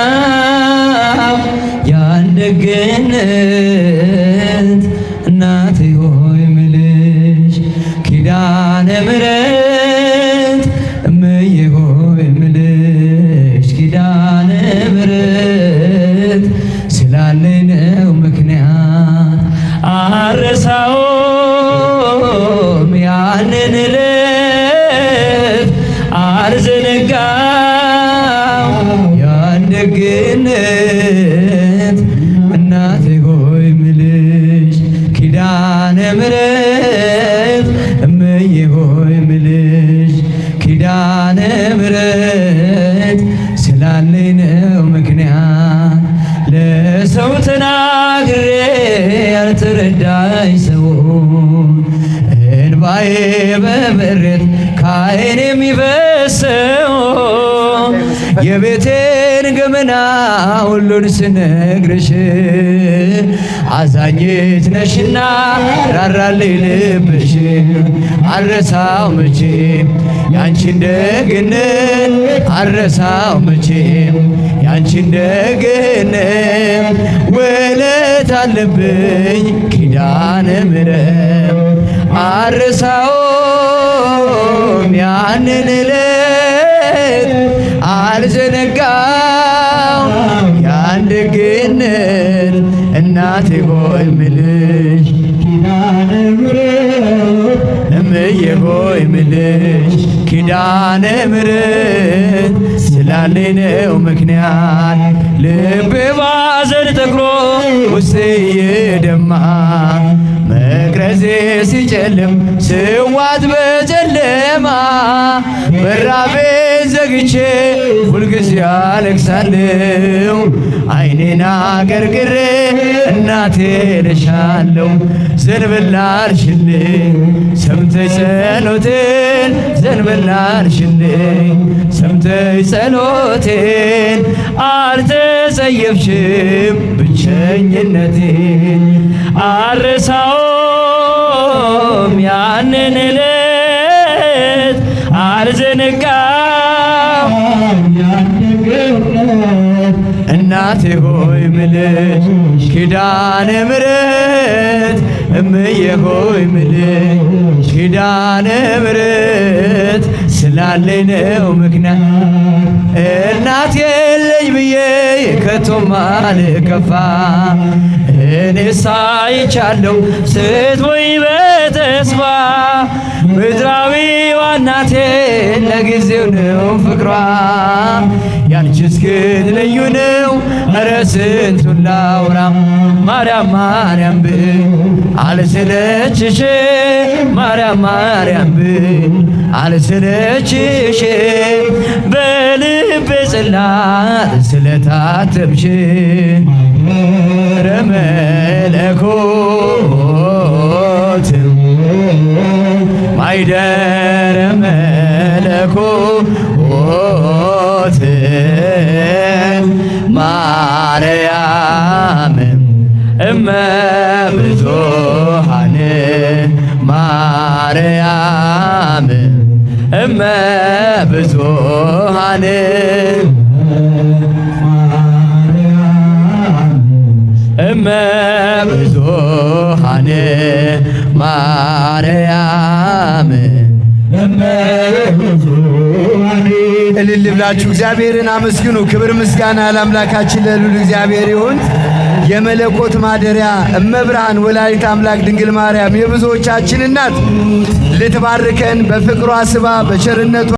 አልዘነጋው ያን ደግነት እናቴ ሆይ ምልሽ ኪዳነ ምሕረት እምዬ ሆይ ምልሽ ኪዳነ ምሕረት ስላለኝ ነው ምክንያት አረሳውም ያንን ዕለት አልዘነጋው ያን ደግነት እናቴ ሆይ ምልሽ ኪዳነ ምሕረት እምዬ ሆይ ምልሽ ኪዳነ ምሕረት ስላለኝ ነው ምክንያት ለሰው ተናግሬ ያልተረዳኝ ሰው እንባዬ በምሬት ከዓይኔ የሚፈሰው የቤቴን ገመና ሁሉን ስነግርሽ አዛኝት ነሽና ራራልኝ ልብሽ አልረሳው መቼም ያንቺን ደግነት አልረሳው መቼም ያንቺን ደግነት ውለታ አለብኝ ኪዳነ ምሕረት አልረሳውም ያንን ዕለት አልዘነጋው ያን ደግነት እናቴ ሆይ ምልሽ ኪዳነ ምሕረት እምዬ ሆይ ምልሽ ኪዳነ ምሕረት ስላለኝ ነው ምክንያት ልቤ ባዘን ጠግሮ ውስጤ እየደማ መቅረዜ ሲጨልም ስዋት በጨለማ በራቤን ዘግቼ ሁልጊዜ አለቅሳለሁ ዓይኔን አገርግሬ እናቴ እልሻለሁ ዘንበል አልሽልኝ ሰምተሽ ጸሎቴን ዘንበል አልሽልኝ ሰምተሽ ጸሎቴን አልተጸየፍሽም ብቸኝነቴን አልረሳውም ያንን ዕለት አልዘነጋም ያን ደግነት እናቴ ሆይ ምልሽ ኪዳነ ምሕረት እምዬ ሆይ ምልሽ ኪዳነ ምሕረት ስላለኝ ነው ምክንያት እናት የለኝ ብዬ ከቶም አልከፋ እኔስ አይቻለሁ ስትሞኝ በተስፋ ምድራዊዋ እናቴ ለጊዜው ነው ፍቅሯ ያንቺስ ግን ልዩ ነው ኧረ ስንቱን ላውራ ማርያም ማርያም ብል አልሰለችሽ ማርያም ማርያም ብል አልሰለችሽ በልቤ ጽላት ስለታተምሽ መለኮት ማይደረ መለኮት ማርያም እመ ብዙኃን ማርያም እመ ብዙኃን እመ ብዙኃን ማርያም እመ ብዙኃን። እልል ብላችሁ እግዚአብሔርን አመስግኑ። ክብር ምስጋና ለአምላካችን ለልዑል እግዚአብሔር ይሁን። የመለኮት ማደሪያ እመብርሃን ወላዲተ አምላክ ድንግል ማርያም የብዙዎቻችን እናት ልትባርከን በፍቅሯ ስባ በቸርነቷ